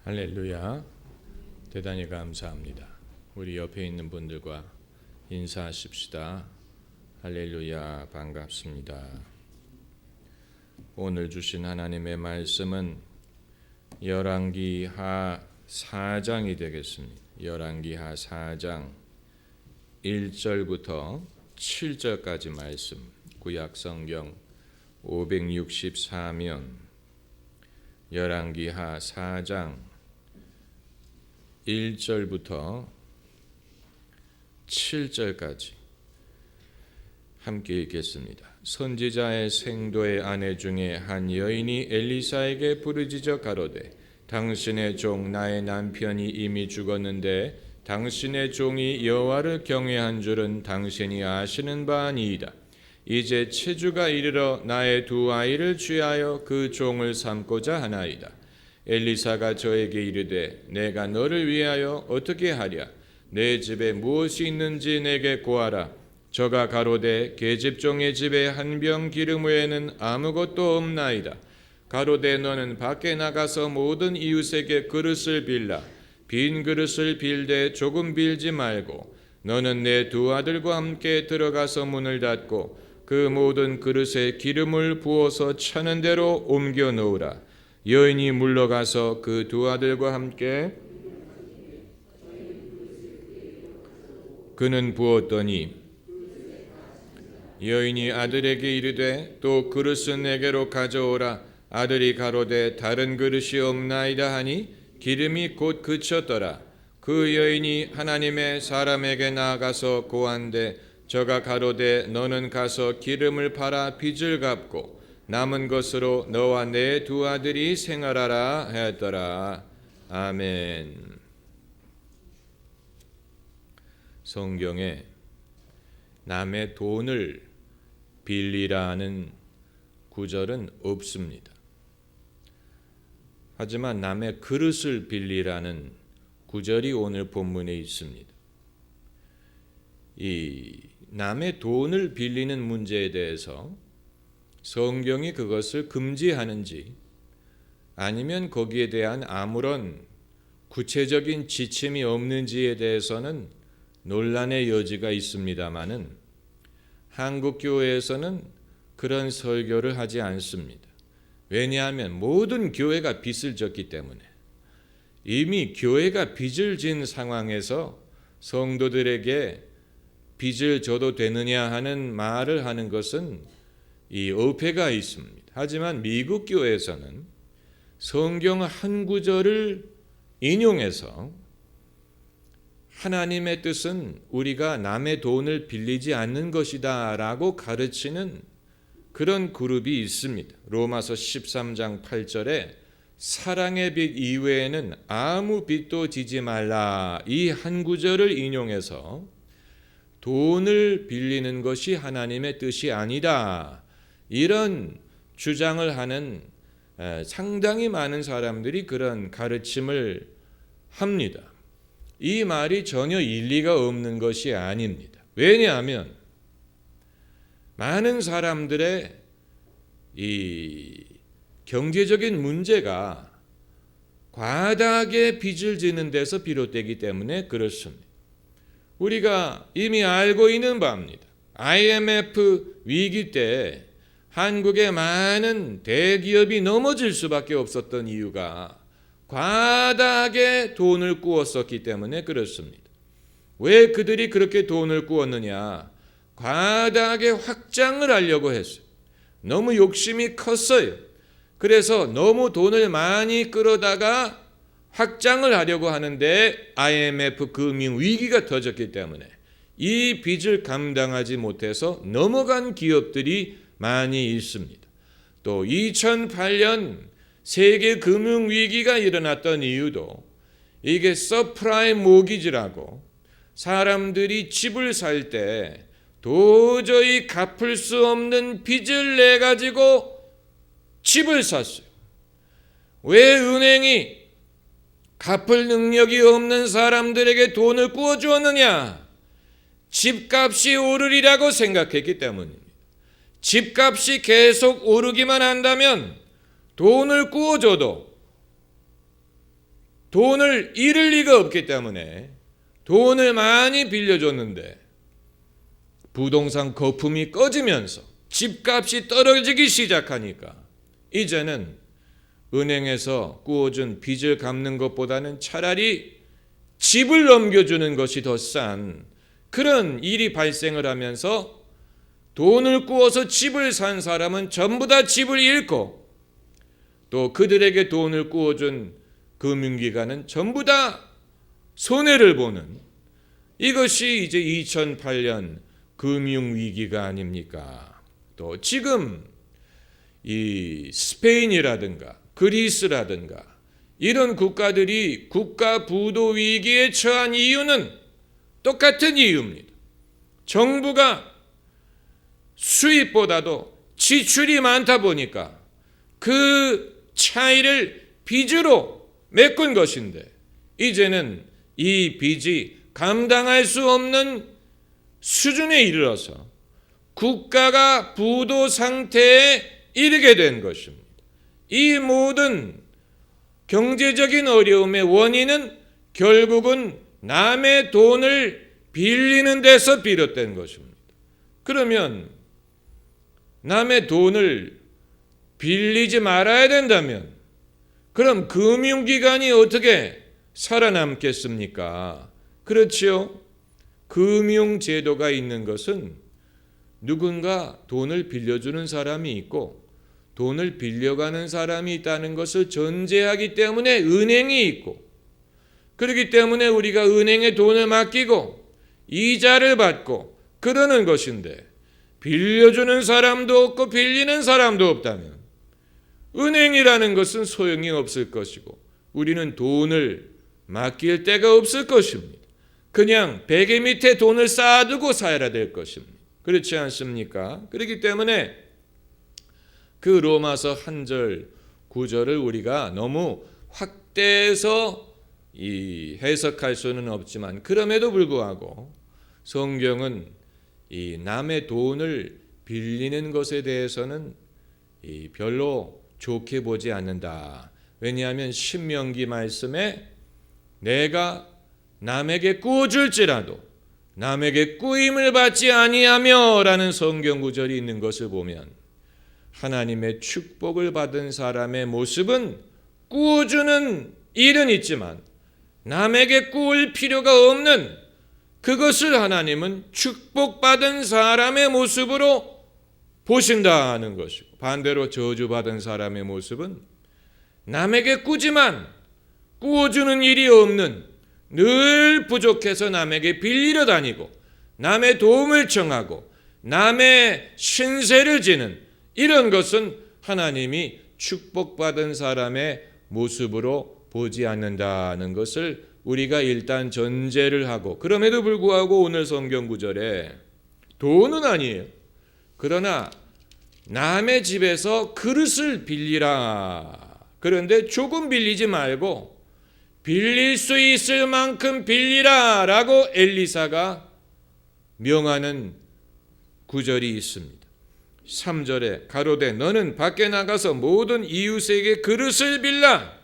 할렐루야. 대단히 감사합니다. 우리 옆에 있는 분들과 인사하십시다. 할렐루야, 반갑습니다. 오늘 주신 하나님의 말씀은 열왕기하 4장이 되겠습니다. 열왕기하 4장 1절부터 7절까지 말씀, 구약성경 564면 열왕기하 4장 1절부터 7절까지 함께 읽겠습니다. 선지자의 생도의 아내 중에 한 여인이 엘리사에게 부르짖어 가로되 당신의 종 나의 남편이 이미 죽었는데 당신의 종이 여호와를 경외한 줄은 당신이 아시는 바 아니이다. 이제 체주가 이르러 나의 두 아이를 취하여 그 종을 삼고자 하나이다. 엘리사가 저에게 이르되 내가 너를 위하여 어떻게 하랴? 내 집에 무엇이 있는지 내게 고하라. 저가 가로되 계집종의 집에 한 병 기름 외에는 아무것도 없나이다. 가로되 너는 밖에 나가서 모든 이웃에게 그릇을 빌라. 빈 그릇을 빌되 조금 빌지 말고 너는 내 두 아들과 함께 들어가서 문을 닫고 그 모든 그릇에 기름을 부어서 차는 대로 옮겨 놓으라. 여인이 물러가서 그 두 아들과 함께 그는 부었더니 여인이 아들에게 이르되 또 그릇은 내게로 가져오라. 아들이 가로되 다른 그릇이 없나이다 하니 기름이 곧 그쳤더라. 그 여인이 하나님의 사람에게 나아가서 고한데 저가 가로되 너는 가서 기름을 팔아 빚을 갚고 남은 것으로 너와 내 두 아들이 생활하라 하였더라. 아멘. 성경에 남의 돈을 빌리라는 구절은 없습니다. 하지만 남의 그릇을 빌리라는 구절이 오늘 본문에 있습니다. 이 남의 돈을 빌리는 문제에 대해서 성경이 그것을 금지하는지 아니면 거기에 대한 아무런 구체적인 지침이 없는지에 대해서는 논란의 여지가 있습니다마는 한국 교회에서는 그런 설교를 하지 않습니다. 왜냐하면 모든 교회가 빚을 졌기 때문에 이미 교회가 빚을 진 상황에서 성도들에게 빚을 져도 되느냐 하는 말을 하는 것은 이 어폐가 있습니다. 하지만 미국 교회에서는 성경 한 구절을 인용해서 하나님의 뜻은 우리가 남의 돈을 빌리지 않는 것이다 라고 가르치는 그런 그룹이 있습니다. 로마서 13장 8절에 사랑의 빚 이외에는 아무 빚도 지지 말라, 이 한 구절을 인용해서 돈을 빌리는 것이 하나님의 뜻이 아니다, 이런 주장을 하는 상당히 많은 사람들이 그런 가르침을 합니다. 이 말이 전혀 일리가 없는 것이 아닙니다. 왜냐하면 많은 사람들의 이 경제적인 문제가 과다하게 빚을 지는 데서 비롯되기 때문에 그렇습니다. 우리가 이미 알고 있는 바입니다. IMF 위기 때 한국의 많은 대기업이 넘어질 수밖에 없었던 이유가 과다하게 돈을 꾸었었기 때문에 그렇습니다. 왜 그들이 그렇게 돈을 꾸었느냐? 과다하게 확장을 하려고 했어요. 너무 욕심이 컸어요. 그래서 너무 돈을 많이 끌어다가 확장을 하려고 하는데 IMF 금융위기가 터졌기 때문에 이 빚을 감당하지 못해서 넘어간 기업들이 많이 있습니다. 또 2008년 세계 금융위기가 일어났던 이유도 이게 서프라임 모기지라고 사람들이 집을 살 때 도저히 갚을 수 없는 빚을 내가지고 집을 샀어요. 왜 은행이 갚을 능력이 없는 사람들에게 돈을 꾸어주었느냐? 집값이 오르리라고 생각했기 때문입니다. 집값이 계속 오르기만 한다면 돈을 꾸어줘도 돈을 잃을 리가 없기 때문에 돈을 많이 빌려줬는데 부동산 거품이 꺼지면서 집값이 떨어지기 시작하니까 이제는 은행에서 꾸어준 빚을 갚는 것보다는 차라리 집을 넘겨주는 것이 더 싼 그런 일이 발생을 하면서 돈을 꾸어서 집을 산 사람은 전부 다 집을 잃고 또 그들에게 돈을 꾸어준 금융기관은 전부 다 손해를 보는 이것이 이제 2008년 금융위기가 아닙니까? 또 지금 이 스페인이라든가 그리스라든가 이런 국가들이 국가 부도 위기에 처한 이유는 똑같은 이유입니다. 정부가 수입보다도 지출이 많다 보니까 그 차이를 빚으로 메꾼 것인데 이제는 이 빚이 감당할 수 없는 수준에 이르러서 국가가 부도 상태에 이르게 된 것입니다. 이 모든 경제적인 어려움의 원인은 결국은 남의 돈을 빌리는 데서 비롯된 것입니다. 그러면 남의 돈을 빌리지 말아야 된다면 그럼 금융기관이 어떻게 살아남겠습니까? 그렇지요. 금융제도가 있는 것은 누군가 돈을 빌려주는 사람이 있고 돈을 빌려가는 사람이 있다는 것을 전제하기 때문에 은행이 있고 그렇기 때문에 우리가 은행에 돈을 맡기고 이자를 받고 그러는 것인데 빌려주는 사람도 없고 빌리는 사람도 없다면 은행이라는 것은 소용이 없을 것이고 우리는 돈을 맡길 데가 없을 것입니다. 그냥 베개 밑에 돈을 쌓아두고 살아야 될 것입니다. 그렇지 않습니까? 그렇기 때문에 그 로마서 1절 9절을 우리가 너무 확대해서 해석할 수는 없지만 그럼에도 불구하고 성경은 이 남의 돈을 빌리는 것에 대해서는 별로 좋게 보지 않는다. 왜냐하면 신명기 말씀에 내가 남에게 꾸어줄지라도 남에게 꾸임을 받지 아니하며 라는 성경 구절이 있는 것을 보면 하나님의 축복을 받은 사람의 모습은 꾸어주는 일은 있지만 남에게 꾸을 필요가 없는 그것을 하나님은 축복받은 사람의 모습으로 보신다는 것이고 반대로 저주받은 사람의 모습은 남에게 꾸지만 꾸어주는 일이 없는 늘 부족해서 남에게 빌리러 다니고 남의 도움을 청하고 남의 신세를 지는 이런 것은 하나님이 축복받은 사람의 모습으로 보지 않는다는 것을 우리가 일단 전제를 하고 그럼에도 불구하고 오늘 성경 구절에 돈은 아니에요. 그러나 남의 집에서 그릇을 빌리라. 그런데 조금 빌리지 말고 빌릴 수 있을 만큼 빌리라 라고 엘리사가 명하는 구절이 있습니다. 3절에 가로되 너는 밖에 나가서 모든 이웃에게 그릇을 빌라.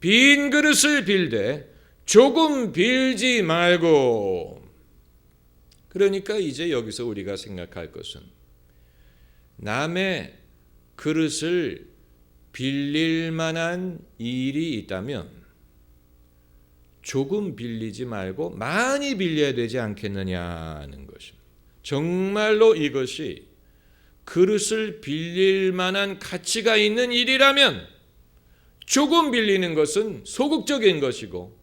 빈 그릇을 빌되 조금 빌지 말고. 그러니까 이제 여기서 우리가 생각할 것은 남의 그릇을 빌릴 만한 일이 있다면 조금 빌리지 말고 많이 빌려야 되지 않겠느냐는 것입니다. 정말로 이것이 그릇을 빌릴 만한 가치가 있는 일이라면 조금 빌리는 것은 소극적인 것이고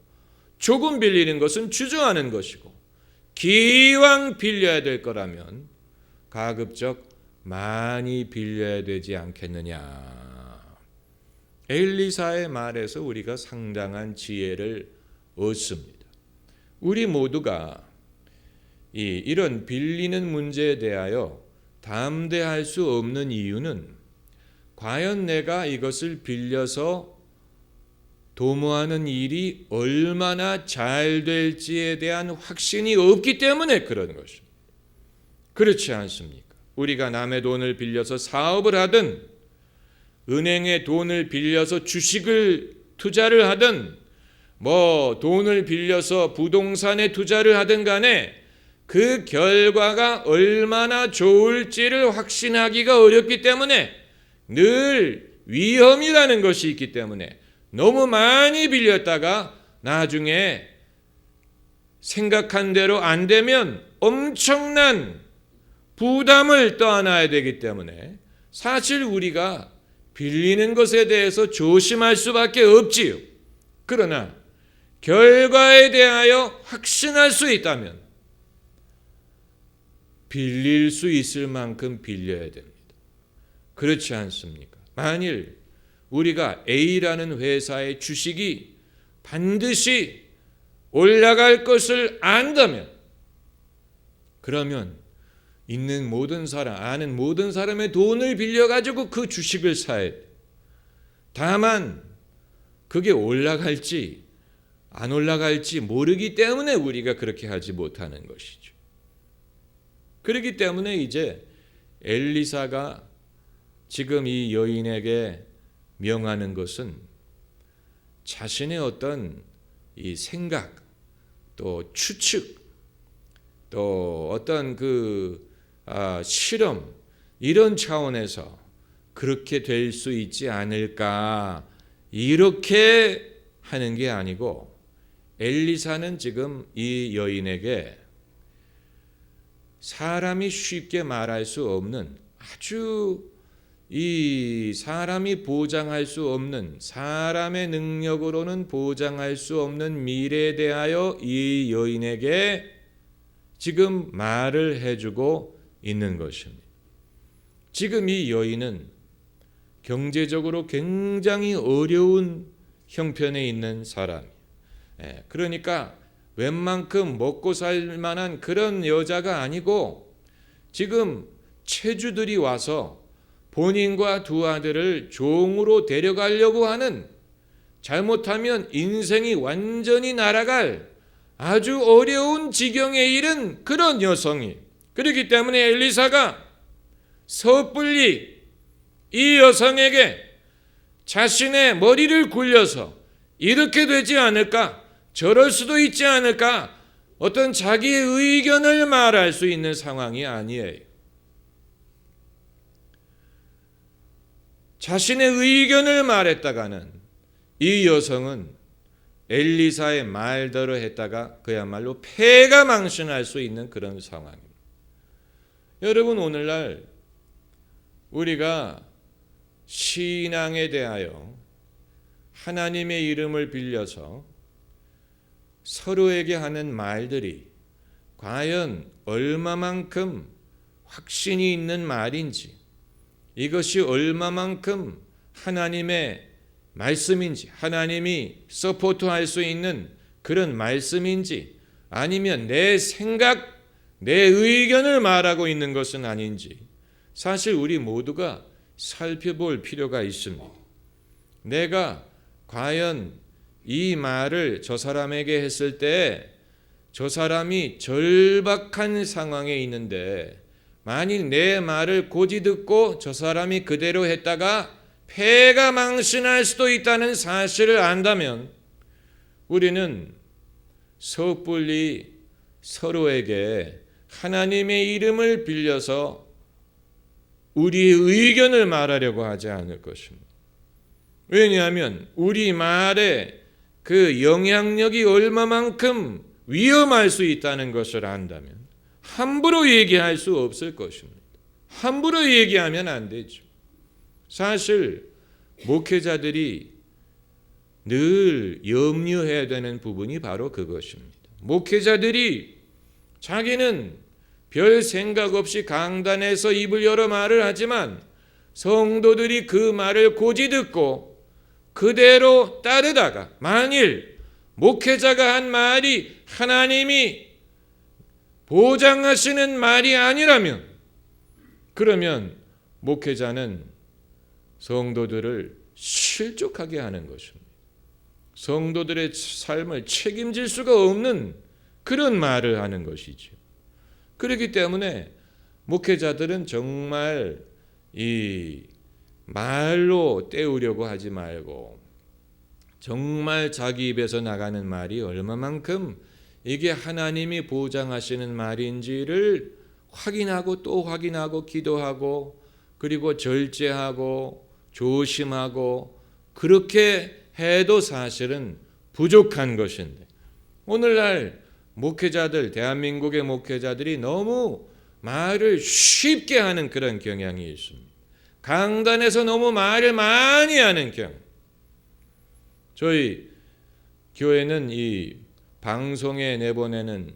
조금 빌리는 것은 주저하는 것이고 기왕 빌려야 될 거라면 가급적 많이 빌려야 되지 않겠느냐. 엘리사의 말에서 우리가 상당한 지혜를 얻습니다. 우리 모두가 이런 빌리는 문제에 대하여 담대할 수 없는 이유는 과연 내가 이것을 빌려서 도모하는 일이 얼마나 잘 될지에 대한 확신이 없기 때문에 그런 것입니다. 그렇지 않습니까? 우리가 남의 돈을 빌려서 사업을 하든 은행에 돈을 빌려서 주식을 투자를 하든 돈을 빌려서 부동산에 투자를 하든 간에 그 결과가 얼마나 좋을지를 확신하기가 어렵기 때문에 늘 위험이라는 것이 있기 때문에 너무 많이 빌렸다가 나중에 생각한 대로 안 되면 엄청난 부담을 떠안아야 되기 때문에 사실 우리가 빌리는 것에 대해서 조심할 수밖에 없지요. 그러나 결과에 대하여 확신할 수 있다면 빌릴 수 있을 만큼 빌려야 됩니다. 그렇지 않습니까? 만일 우리가 A라는 회사의 주식이 반드시 올라갈 것을 안다면 그러면 아는 모든 사람의 돈을 빌려가지고 그 주식을 사야 돼. 다만 그게 올라갈지 안 올라갈지 모르기 때문에 우리가 그렇게 하지 못하는 것이죠. 그렇기 때문에 이제 엘리사가 지금 이 여인에게 명하는 것은 자신의 어떤 이 생각, 또 추측, 또 어떤 실험 이런 차원에서 그렇게 될 수 있지 않을까 이렇게 하는 게 아니고 엘리사는 지금 이 여인에게 사람이 쉽게 말할 수 없는 아주 이 사람이 보장할 수 없는 사람의 능력으로는 보장할 수 없는 미래에 대하여 이 여인에게 지금 말을 해주고 있는 것입니다. 지금 이 여인은 경제적으로 굉장히 어려운 형편에 있는 사람이에요. 그러니까 웬만큼 먹고 살 만한 그런 여자가 아니고 지금 체주들이 와서 본인과 두 아들을 종으로 데려가려고 하는, 잘못하면 인생이 완전히 날아갈 아주 어려운 지경에 이른 그런 여성이. 그렇기 때문에 엘리사가 섣불리 이 여성에게 자신의 머리를 굴려서 이렇게 되지 않을까, 저럴 수도 있지 않을까, 어떤 자기의 의견을 말할 수 있는 상황이 아니에요. 자신의 의견을 말했다가는 이 여성은 엘리사의 말대로 했다가 그야말로 패가 망신할 수 있는 그런 상황입니다. 여러분, 오늘날 우리가 신앙에 대하여 하나님의 이름을 빌려서 서로에게 하는 말들이 과연 얼마만큼 확신이 있는 말인지, 이것이 얼마만큼 하나님의 말씀인지, 하나님이 서포트할 수 있는 그런 말씀인지, 아니면 내 생각, 내 의견을 말하고 있는 것은 아닌지 사실 우리 모두가 살펴볼 필요가 있습니다. 내가 과연 이 말을 저 사람에게 했을 때 저 사람이 절박한 상황에 있는데 만일 내 말을 고지 듣고 저 사람이 그대로 했다가 패가 망신할 수도 있다는 사실을 안다면 우리는 섣불리 서로에게 하나님의 이름을 빌려서 우리의 의견을 말하려고 하지 않을 것입니다. 왜냐하면 우리 말에 그 영향력이 얼마만큼 위험할 수 있다는 것을 안다면 함부로 얘기할 수 없을 것입니다. 함부로 얘기하면 안 되죠. 사실 목회자들이 늘 염려해야 되는 부분이 바로 그것입니다. 목회자들이 자기는 별 생각 없이 강단에서 입을 열어 말을 하지만 성도들이 그 말을 고지 듣고 그대로 따르다가 만일 목회자가 한 말이 하나님이 보장하시는 말이 아니라면 그러면 목회자는 성도들을 실족하게 하는 것입니다. 성도들의 삶을 책임질 수가 없는 그런 말을 하는 것이죠. 그렇기 때문에 목회자들은 정말 이 말로 때우려고 하지 말고 정말 자기 입에서 나가는 말이 얼마만큼 이게 하나님이 보장하시는 말인지를 확인하고 또 확인하고 기도하고 그리고 절제하고 조심하고 그렇게 해도 사실은 부족한 것인데, 오늘날 목회자들, 대한민국의 목회자들이 너무 말을 쉽게 하는 그런 경향이 있습니다. 강단에서 너무 말을 많이 하는 경향. 저희 교회는 이 방송에 내보내는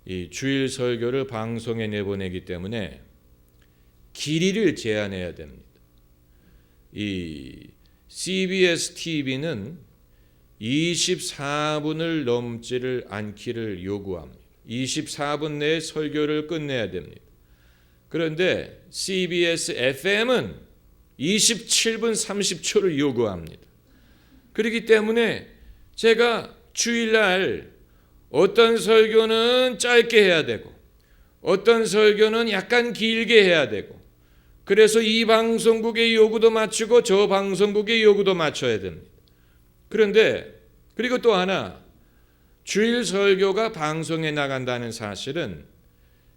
이 주일 설교를 방송에 내보내기 때문에 길이를 제한해야 됩니다. 이 CBS TV는 24분을 넘지를 않기를 요구합니다. 24분 내에 설교를 끝내야 됩니다. 그런데 CBS FM은 27분 30초를 요구합니다. 그렇기 때문에 제가 주일날 어떤 설교는 짧게 해야 되고 어떤 설교는 약간 길게 해야 되고, 그래서 이 방송국의 요구도 맞추고 저 방송국의 요구도 맞춰야 됩니다. 그런데 그리고 또 하나, 주일 설교가 방송에 나간다는 사실은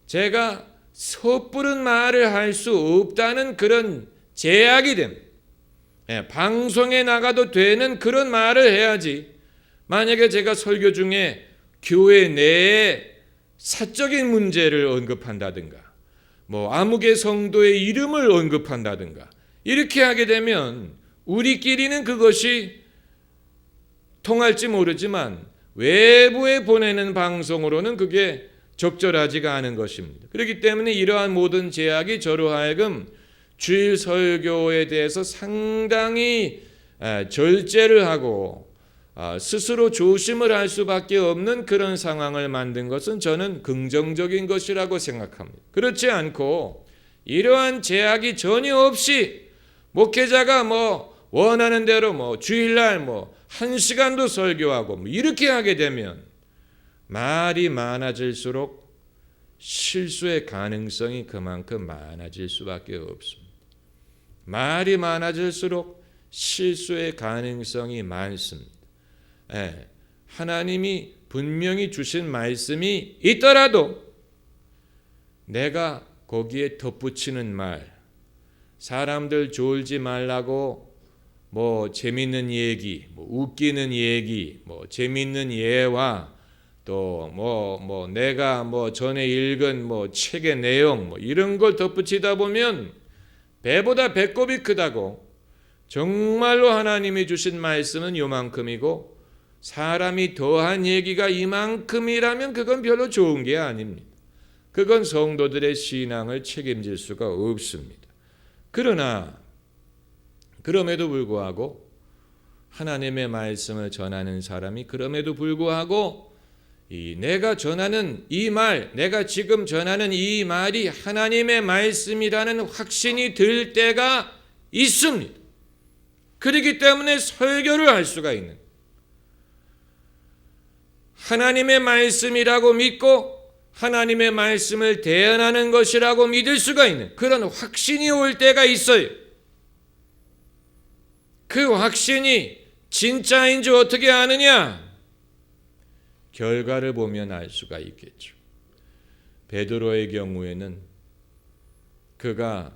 제가 섣부른 말을 할 수 없다는 그런 제약이 됩니다. 방송에 나가도 되는 그런 말을 해야지, 만약에 제가 설교 중에 교회 내에 사적인 문제를 언급한다든가 뭐 아무개 성도의 이름을 언급한다든가 이렇게 하게 되면 우리끼리는 그것이 통할지 모르지만 외부에 보내는 방송으로는 그게 적절하지가 않은 것입니다. 그렇기 때문에 이러한 모든 제약이 저로 하여금 주일 설교에 대해서 상당히 절제를 하고 스스로 조심을 할 수밖에 없는 그런 상황을 만든 것은 저는 긍정적인 것이라고 생각합니다. 그렇지 않고 이러한 제약이 전혀 없이 목회자가 뭐 원하는 대로 뭐 주일날 뭐 1시간도 설교하고 뭐 이렇게 하게 되면 말이 많아질수록 실수의 가능성이 그만큼 많아질 수밖에 없습니다. 말이 많아질수록 실수의 가능성이 많습니다. 하나님이 분명히 주신 말씀이 있더라도 내가 거기에 덧붙이는 말, 사람들 졸지 말라고 뭐 재밌는 얘기, 뭐 웃기는 얘기, 뭐 재밌는 예화, 또 뭐 내가 뭐 전에 읽은 뭐 책의 내용 뭐 이런 걸 덧붙이다 보면 배보다 배꼽이 크다고, 정말로 하나님이 주신 말씀은 요만큼이고 사람이 더한 얘기가 이만큼이라면 그건 별로 좋은 게 아닙니다. 그건 성도들의 신앙을 책임질 수가 없습니다. 그러나 그럼에도 불구하고 하나님의 말씀을 전하는 사람이 그럼에도 불구하고 내가 전하는 이 말, 내가 지금 전하는 이 말이 하나님의 말씀이라는 확신이 들 때가 있습니다. 그렇기 때문에 설교를 할 수가 있는, 하나님의 말씀이라고 믿고 하나님의 말씀을 대언하는 것이라고 믿을 수가 있는 그런 확신이 올 때가 있어요. 그 확신이 진짜인지 어떻게 아느냐? 결과를 보면 알 수가 있겠죠. 베드로의 경우에는 그가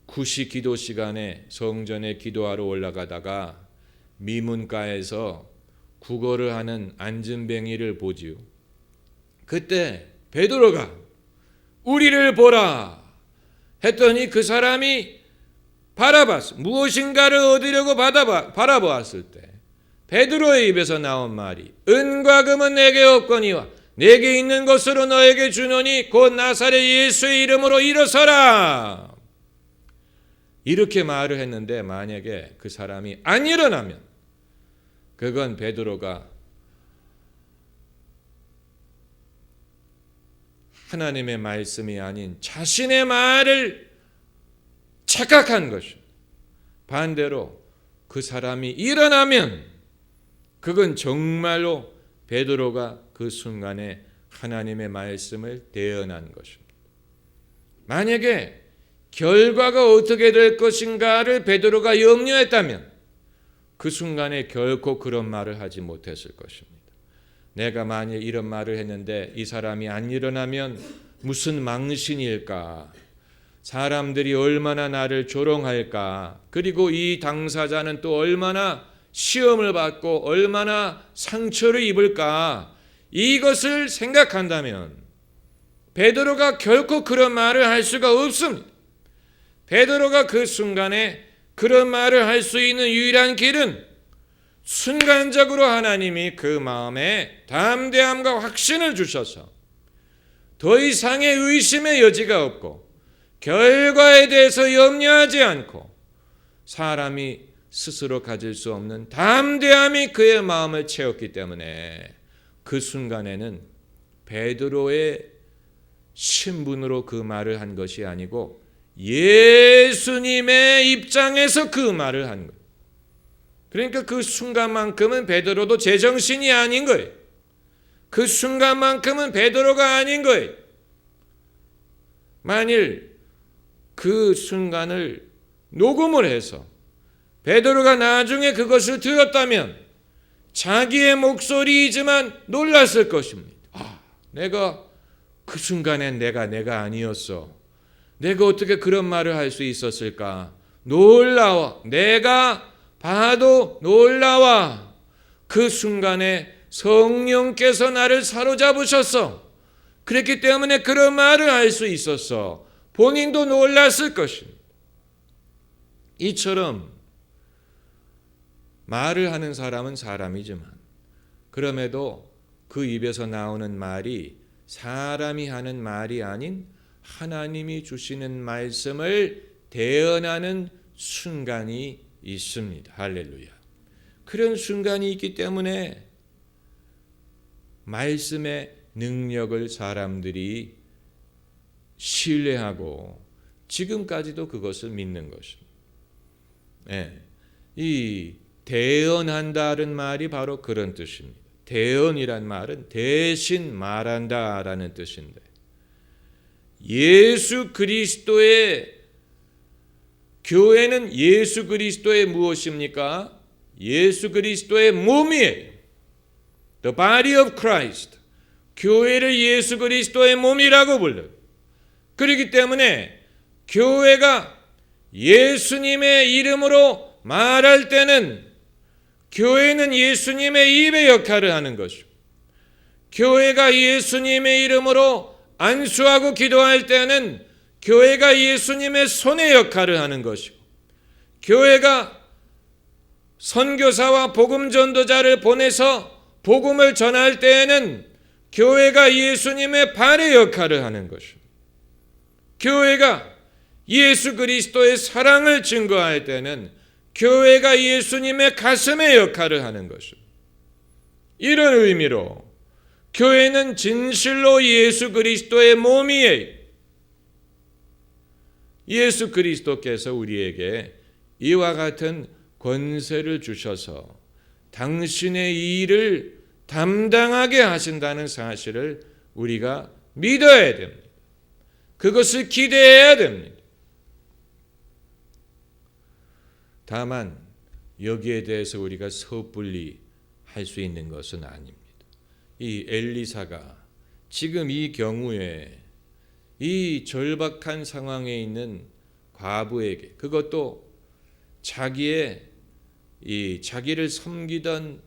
구시 기도 시간에 성전에 기도하러 올라가다가 미문가에서 구걸을 하는 안진뱅이를 보지요. 그때 베드로가 우리를 보라 했더니 그 사람이 바라봤어. 무엇인가를 얻으려고 바라보았을 때 베드로의 입에서 나온 말이 은과 금은 내게 없거니와 내게 있는 것으로 너에게 주노니 곧 나사렛 예수의 이름으로 일어서라. 이렇게 말을 했는데 만약에 그 사람이 안 일어나면 그건 베드로가 하나님의 말씀이 아닌 자신의 말을 착각한 것입니다. 반대로 그 사람이 일어나면 그건 정말로 베드로가 그 순간에 하나님의 말씀을 대언한 것입니다. 만약에 결과가 어떻게 될 것인가를 베드로가 염려했다면 그 순간에 결코 그런 말을 하지 못했을 것입니다. 내가 만일 이런 말을 했는데 이 사람이 안 일어나면 무슨 망신일까? 사람들이 얼마나 나를 조롱할까? 그리고 이 당사자는 또 얼마나 시험을 받고 얼마나 상처를 입을까? 이것을 생각한다면 베드로가 결코 그런 말을 할 수가 없습니다. 베드로가 그 순간에 그런 말을 할 수 있는 유일한 길은 순간적으로 하나님이 그 마음에 담대함과 확신을 주셔서 더 이상의 의심의 여지가 없고 결과에 대해서 염려하지 않고 사람이 스스로 가질 수 없는 담대함이 그의 마음을 채웠기 때문에 그 순간에는 베드로의 신분으로 그 말을 한 것이 아니고 예수님의 입장에서 그 말을 한 거예요. 그러니까 그 순간만큼은 베드로도 제정신이 아닌 거예요. 그 순간만큼은 베드로가 아닌 거예요. 만일 그 순간을 녹음을 해서 베드로가 나중에 그것을 들었다면 자기의 목소리이지만 놀랐을 것입니다. 내가 그 순간엔 내가 아니었어. 내가 어떻게 그런 말을 할 수 있었을까? 놀라워. 내가 봐도 놀라워. 그 순간에 성령께서 나를 사로잡으셨어. 그랬기 때문에 그런 말을 할 수 있었어. 본인도 놀랐을 것입니다. 이처럼 말을 하는 사람은 사람이지만 그럼에도 그 입에서 나오는 말이 사람이 하는 말이 아닌 하나님이 주시는 말씀을 대언하는 순간이 있습니다. 할렐루야. 그런 순간이 있기 때문에 말씀의 능력을 사람들이 신뢰하고 지금까지도 그것을 믿는 것입니다. 네. 이 대언한다는 말이 바로 그런 뜻입니다. 대언이란 말은 대신 말한다라는 뜻인데 예수 그리스도의 교회는 예수 그리스도의 무엇입니까? 예수 그리스도의 몸이에요. The body of Christ. 교회를 예수 그리스도의 몸이라고 불러요. 그렇기 때문에 교회가 예수님의 이름으로 말할 때는 교회는 예수님의 입의 역할을 하는 것이고 교회가 예수님의 이름으로 안수하고 기도할 때는 교회가 예수님의 손의 역할을 하는 것이고 교회가 선교사와 복음 전도자를 보내서 복음을 전할 때에는 교회가 예수님의 발의 역할을 하는 것이고 교회가 예수 그리스도의 사랑을 증거할 때는 교회가 예수님의 가슴의 역할을 하는 것입니다. 이런 의미로 교회는 진실로 예수 그리스도의 몸이에요. 예수 그리스도께서 우리에게 이와 같은 권세를 주셔서 당신의 이 일을 담당하게 하신다는 사실을 우리가 믿어야 됩니다. 그것을 기대해야 됩니다. 다만 여기에 대해서 우리가 섣불리 할 수 있는 것은 아닙니다. 이 엘리사가 지금 이 경우에 이 절박한 상황에 있는 과부에게 그것도 자기를 섬기던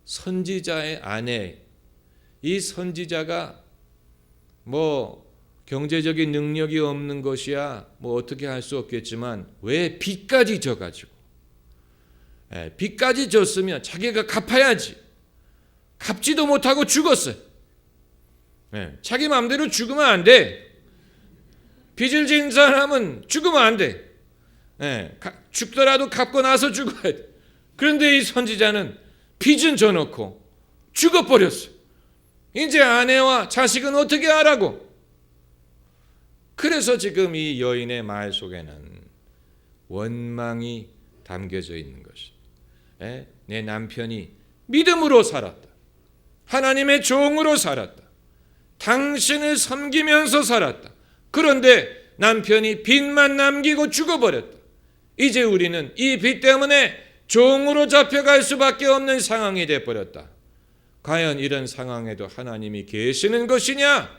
선지자의 아내 이 선지자가 경제적인 능력이 없는 것이야 어떻게 할 수 없겠지만 왜 빚까지 져가지고 빚까지 졌으면 자기가 갚아야지 갚지도 못하고 죽었어요. 자기 마음대로 죽으면 안 돼. 빚을 진 사람은 죽으면 안 돼. 죽더라도 갚고 나서 죽어야 돼. 그런데 이 선지자는 빚은 져놓고 죽어버렸어요. 이제 아내와 자식은 어떻게 하라고? 그래서 지금 이 여인의 말 속에는 원망이 담겨져 있는 것입니다. 내 남편이 믿음으로 살았다. 하나님의 종으로 살았다. 당신을 섬기면서 살았다. 그런데 남편이 빚만 남기고 죽어버렸다. 이제 우리는 이 빚 때문에 종으로 잡혀갈 수밖에 없는 상황이 되어버렸다. 과연 이런 상황에도 하나님이 계시는 것이냐?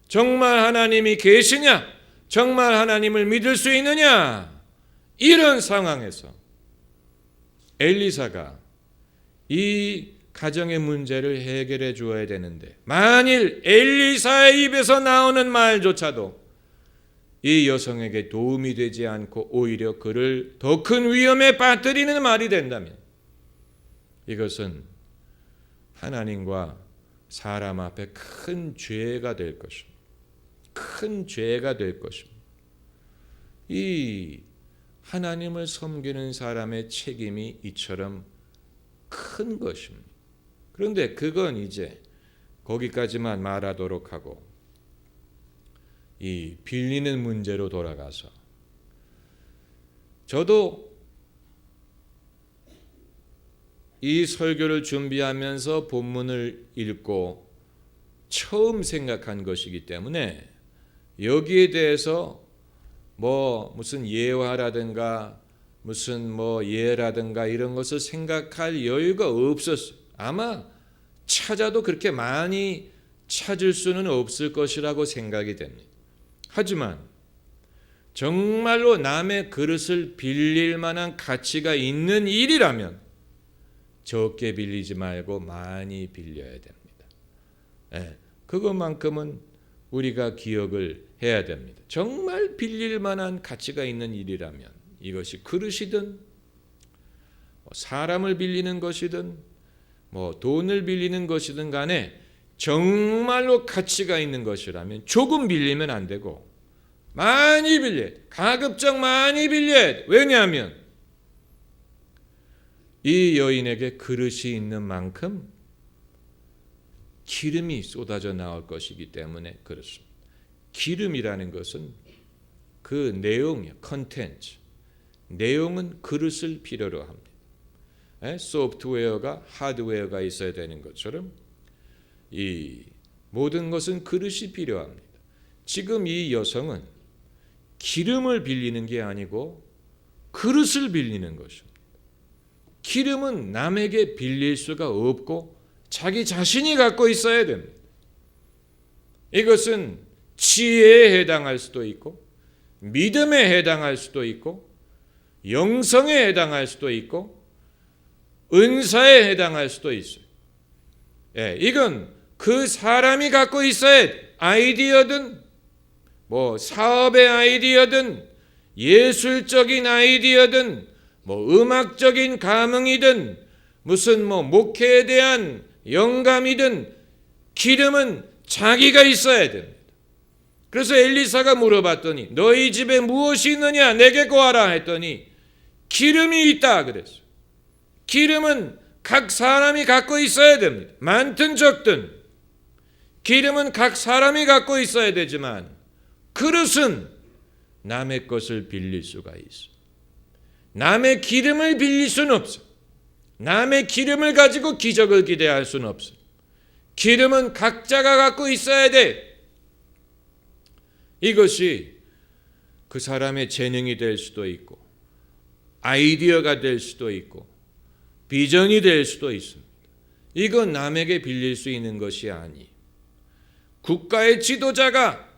정말 하나님이 계시냐? 정말 하나님을 믿을 수 있느냐? 이런 상황에서 엘리사가 이 가정의 문제를 해결해 주어야 되는데, 만일 엘리사의 입에서 나오는 말조차도 이 여성에게 도움이 되지 않고 오히려 그를 더 큰 위험에 빠뜨리는 말이 된다면, 이것은 하나님과 사람 앞에 큰 죄가 될 것입니다. 큰 죄가 될 것입니다. 이 하나님을 섬기는 사람의 책임이 이처럼 큰 것입니다. 그런데 그건 이제 거기까지만 말하도록 하고, 이 빌리는 문제로 돌아가서, 저도 이 설교를 준비하면서 본문을 읽고 처음 생각한 것이기 때문에 여기에 대해서 무슨 예화라든가 무슨 예라든가 이런 것을 생각할 여유가 없었어요. 아마 찾아도 그렇게 많이 찾을 수는 없을 것이라고 생각이 됩니다. 하지만 정말로 남의 그릇을 빌릴 만한 가치가 있는 일이라면 적게 빌리지 말고 많이 빌려야 됩니다. 그것만큼은 우리가 기억을 해야 됩니다. 정말 빌릴 만한 가치가 있는 일이라면, 이것이 그릇이든 사람을 빌리는 것이든 돈을 빌리는 것이든 간에 정말로 가치가 있는 것이라면 조금 빌리면 안 되고 많이 빌려야 돼. 가급적 많이 빌려야 돼. 왜냐하면 이 여인에게 그릇이 있는 만큼 기름이 쏟아져 나올 것이기 때문에 그렇습니다. 기름이라는 것은 그 내용이에요. 컨텐츠. 내용은 그릇을 필요로 합니다. 소프트웨어가 하드웨어가 있어야 되는 것처럼 이 모든 것은 그릇이 필요합니다. 지금 이 여성은 기름을 빌리는 게 아니고 그릇을 빌리는 것입니다. 기름은 남에게 빌릴 수가 없고 자기 자신이 갖고 있어야 됩니다. 이것은 지혜에 해당할 수도 있고 믿음에 해당할 수도 있고 영성에 해당할 수도 있고 은사에 해당할 수도 있어요. 이건 그 사람이 갖고 있어야 돼. 아이디어든 사업의 아이디어든 예술적인 아이디어든 음악적인 감흥이든 무슨 목회에 대한 영감이든 기름은 자기가 있어야 됩니다. 그래서 엘리사가 물어봤더니 너희 집에 무엇이 있느냐 내게 구하라 했더니 기름이 있다 그랬어요. 기름은 각 사람이 갖고 있어야 됩니다. 많든 적든 기름은 각 사람이 갖고 있어야 되지만 그릇은 남의 것을 빌릴 수가 있어. 남의 기름을 빌릴 수는 없어. 남의 기름을 가지고 기적을 기대할 수는 없어. 기름은 각자가 갖고 있어야 돼. 이것이 그 사람의 재능이 될 수도 있고 아이디어가 될 수도 있고 비전이 될 수도 있습니다. 이건 남에게 빌릴 수 있는 것이 아니. 국가의 지도자가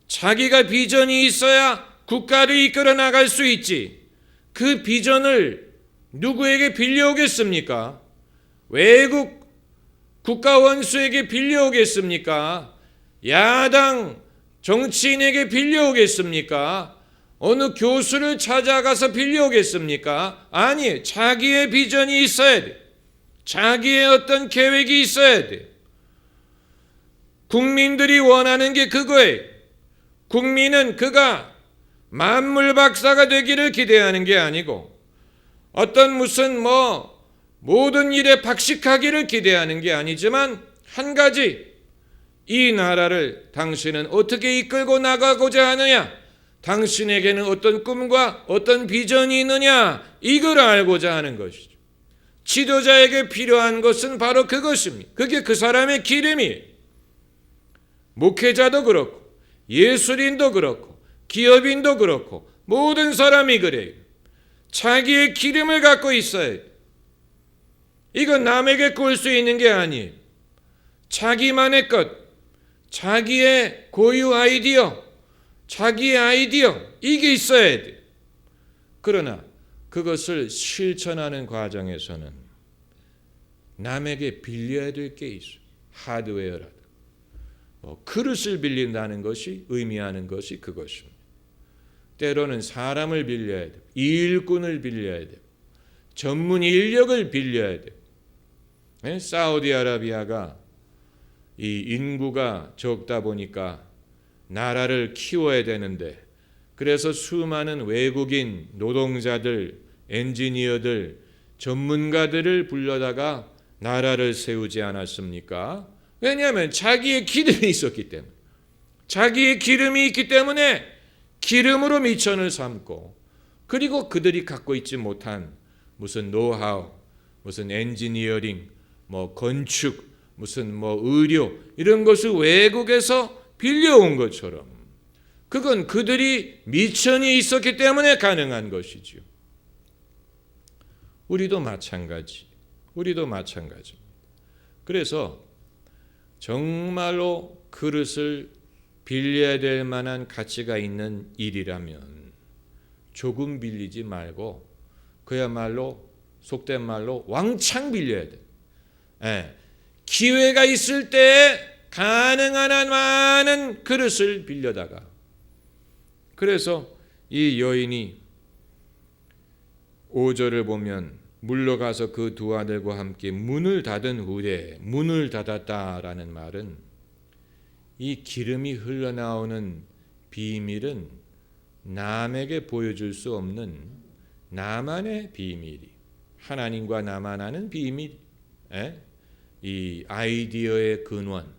자기가 비전이 있어야 국가를 이끌어 나갈 수 있지. 그 비전을 누구에게 빌려오겠습니까? 외국 국가 원수에게 빌려오겠습니까? 야당 정치인에게 빌려오겠습니까? 어느 교수를 찾아가서 빌려오겠습니까? 아니, 자기의 비전이 있어야 돼. 자기의 어떤 계획이 있어야 돼. 국민들이 원하는 게 그거예요. 국민은 그가 만물 박사가 되기를 기대하는 게 아니고 어떤 무슨 모든 일에 박식하기를 기대하는 게 아니지만 한 가지, 이 나라를 당신은 어떻게 이끌고 나가고자 하느냐, 당신에게는 어떤 꿈과 어떤 비전이 있느냐, 이걸 알고자 하는 것이죠. 지도자에게 필요한 것은 바로 그것입니다. 그게 그 사람의 기름이에요. 목회자도 그렇고 예술인도 그렇고 기업인도 그렇고 모든 사람이 그래요. 자기의 기름을 갖고 있어야 돼. 이건 남에게 구할 수 있는 게 아니에요. 자기만의 것, 자기의 고유 아이디어, 자기의 아이디어, 이게 있어야 돼. 그러나 그것을 실천하는 과정에서는 남에게 빌려야 될 게 있어요. 하드웨어라도. 그릇을 빌린다는 것이 의미하는 것이 그것입니다. 때로는 사람을 빌려야 돼요. 일꾼을 빌려야 돼요. 전문 인력을 빌려야 돼요. 사우디아라비아가 이 인구가 적다 보니까 나라를 키워야 되는데, 그래서 수많은 외국인 노동자들, 엔지니어들, 전문가들을 불러다가 나라를 세우지 않았습니까? 왜냐하면 자기의 기름이 있었기 때문에, 자기의 기름이 있기 때문에 기름으로 미천을 삼고, 그리고 그들이 갖고 있지 못한 무슨 노하우, 무슨 엔지니어링, 건축, 무슨 의료, 이런 것을 외국에서 빌려온 것처럼, 그건 그들이 미천이 있었기 때문에 가능한 것이죠. 우리도 마찬가지. 그래서 정말로 그릇을 빌려야 될 만한 가치가 있는 일이라면 조금 빌리지 말고 그야말로 속된 말로 왕창 빌려야 돼. 기회가 있을 때 가능한 한 많은 그릇을 빌려다가, 그래서 이 여인이 5절을 보면 물러가서 그 두 아들과 함께 문을 닫은 후에, 문을 닫았다라는 말은 이 기름이 흘러나오는 비밀은 남에게 보여줄 수 없는 나만의 비밀이, 하나님과 나만 아는 비밀, 이 아이디어의 근원,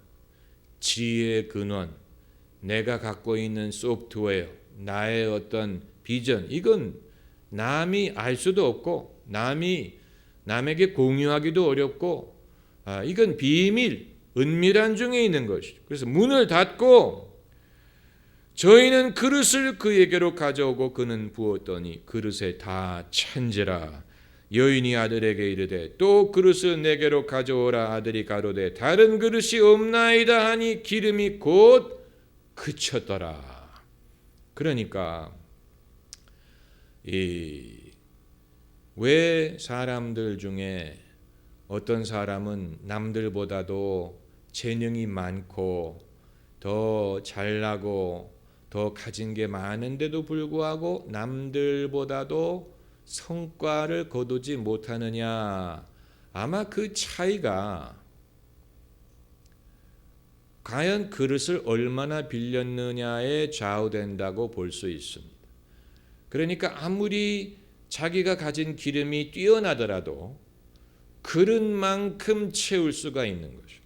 지혜의 근원, 내가 갖고 있는 소프트웨어, 나의 어떤 비전, 이건 남이 알 수도 없고 남에게 공유하기도 어렵고, 이건 비밀, 은밀한 중에 있는 것이죠. 그래서 문을 닫고 저희는 그릇을 그에게로 가져오고 그는 부었더니 그릇에 다 찬지라. 여인이 아들에게 이르되 또 그릇을 내게로 가져오라. 아들이 가로되 다른 그릇이 없나이다 하니 기름이 곧 그쳤더라. 그러니까 왜 사람들 중에 어떤 사람은 남들보다도 재능이 많고 더 잘나고 더 가진 게 많은데도 불구하고 남들보다도 성과를 거두지 못하느냐? 아마 그 차이가 과연 그릇을 얼마나 빌렸느냐에 좌우된다고 볼 수 있습니다. 그러니까 아무리 자기가 가진 기름이 뛰어나더라도 그릇만큼 채울 수가 있는 것이죠.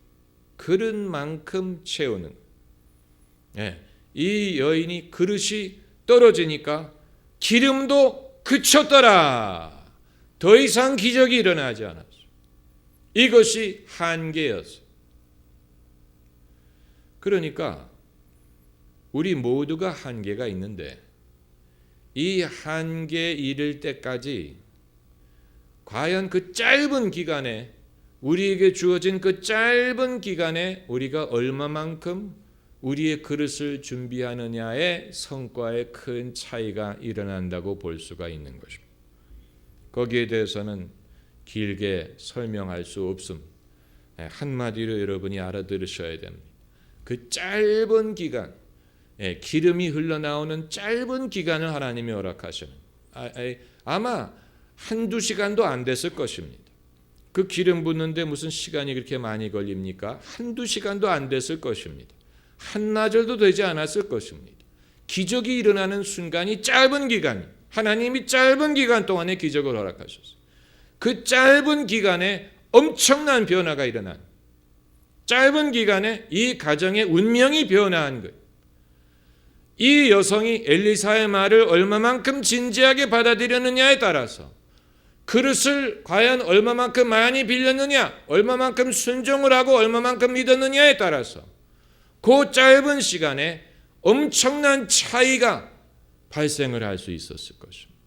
그릇만큼 채우는. 이 여인이 그릇이 떨어지니까 기름도 그쳤더라. 더 이상 기적이 일어나지 않았어요. 이것이 한계였어요. 그러니까 우리 모두가 한계가 있는데 이 한계에 이를 때까지 과연 그 짧은 기간에, 우리에게 주어진 그 짧은 기간에 우리가 얼마만큼 우리의 그릇을 준비하느냐의 성과에 큰 차이가 일어난다고 볼 수가 있는 것입니다. 거기에 대해서는 길게 설명할 수 없음. 한마디로 여러분이 알아들으셔야 됩니다. 그 짧은 기간, 기름이 흘러나오는 짧은 기간을 하나님이 허락하시는, 아마 한두 시간도 안 됐을 것입니다. 그 기름 붓는데 무슨 시간이 그렇게 많이 걸립니까? 한두 시간도 안 됐을 것입니다. 한나절도 되지 않았을 것입니다. 기적이 일어나는 순간이 짧은 기간, 하나님이 짧은 기간 동안에 기적을 허락하셨어요. 그 짧은 기간에 엄청난 변화가 일어난, 짧은 기간에 이 가정의 운명이 변화한 거예요. 이 여성이 엘리사의 말을 얼마만큼 진지하게 받아들였느냐에 따라서, 그릇을 과연 얼마만큼 많이 빌렸느냐, 얼마만큼 순종을 하고 얼마만큼 믿었느냐에 따라서 그 짧은 시간에 엄청난 차이가 발생을 할 수 있었을 것입니다.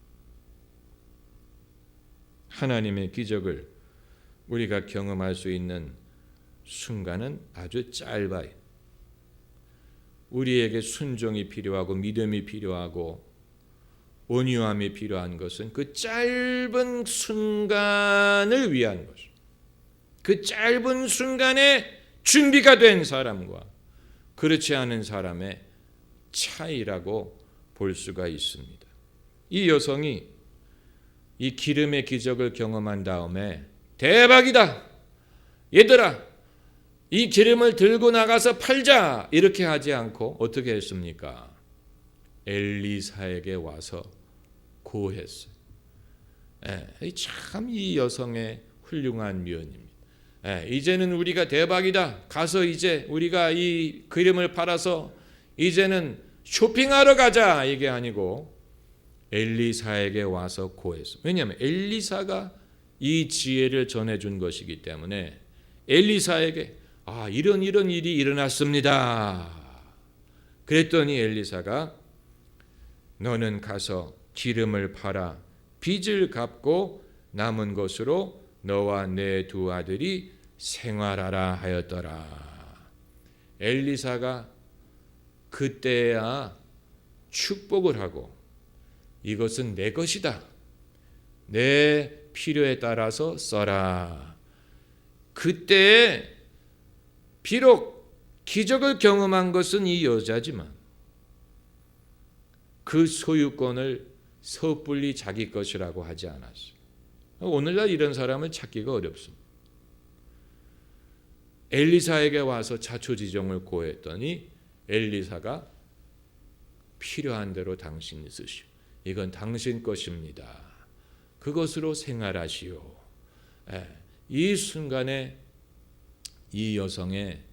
하나님의 기적을 우리가 경험할 수 있는 순간은 아주 짧아요. 우리에게 순종이 필요하고 믿음이 필요하고 온유함이 필요한 것은 그 짧은 순간을 위한 것. 그 짧은 순간에 준비가 된 사람과 그렇지 않은 사람의 차이라고 볼 수가 있습니다. 이 여성이 이 기름의 기적을 경험한 다음에 대박이다, 얘들아 이 기름을 들고 나가서 팔자, 이렇게 하지 않고 어떻게 했습니까? 엘리사에게 와서 고했어요. 참 이 여성의 훌륭한 면입니다. 이제는 우리가 대박이다, 가서 이제 우리가 이 기름을 팔아서 이제는 쇼핑하러 가자, 이게 아니고 엘리사에게 와서 고했어요. 왜냐하면 엘리사가 이 지혜를 전해준 것이기 때문에 엘리사에게 이런 일이 일어났습니다. 그랬더니 엘리사가 너는 가서 기름을 팔아 빚을 갚고 남은 것으로 너와 내 두 아들이 생활하라 하였더라. 엘리사가 그때야 축복을 하고 이것은 내 것이다, 내 필요에 따라서 써라. 그때 비록 기적을 경험한 것은 이 여자지만 그 소유권을 섣불리 자기 것이라고 하지 않았어요. 오늘날 이런 사람을 찾기가 어렵습니다. 엘리사에게 와서 자초지종을 고했더니 엘리사가 필요한 대로 당신이 쓰시오. 이건 당신 것입니다. 그것으로 생활하시오. 이 순간에 이 여성의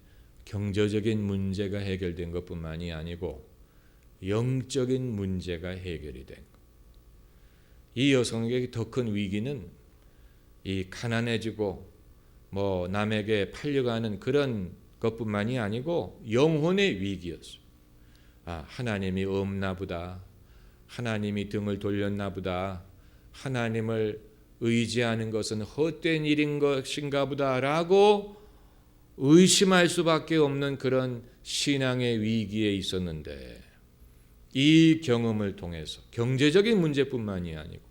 경제적인 문제가 해결된 것뿐만이 아니고 영적인 문제가 해결이 된 것. 이 여성에게 더 큰 위기는 이 가난해지고 남에게 팔려가는 그런 것뿐만이 아니고 영혼의 위기였어요. 하나님이 없나 보다, 하나님이 등을 돌렸나 보다, 하나님을 의지하는 것은 헛된 일인 것인가 보다라고 의심할 수밖에 없는 그런 신앙의 위기에 있었는데, 이 경험을 통해서 경제적인 문제뿐만이 아니고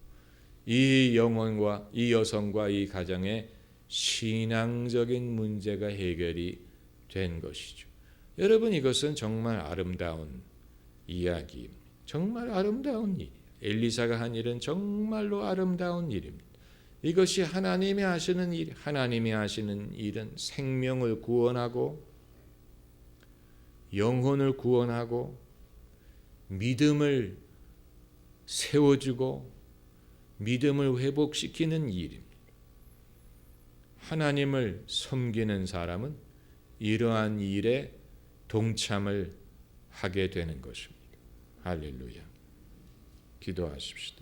이 영혼과 이 여성과 이 가정의 신앙적인 문제가 해결이 된 것이죠. 여러분, 이것은 정말 아름다운 이야기입니다. 정말 아름다운 일. 엘리사가 한 일은 정말로 아름다운 일입니다. 이것이 하나님이 하시는 일. 하나님이 하시는 일은 생명을 구원하고 영혼을 구원하고 믿음을 세워주고 믿음을 회복시키는 일입니다. 하나님을 섬기는 사람은 이러한 일에 동참을 하게 되는 것입니다. 할렐루야. 기도하십시다.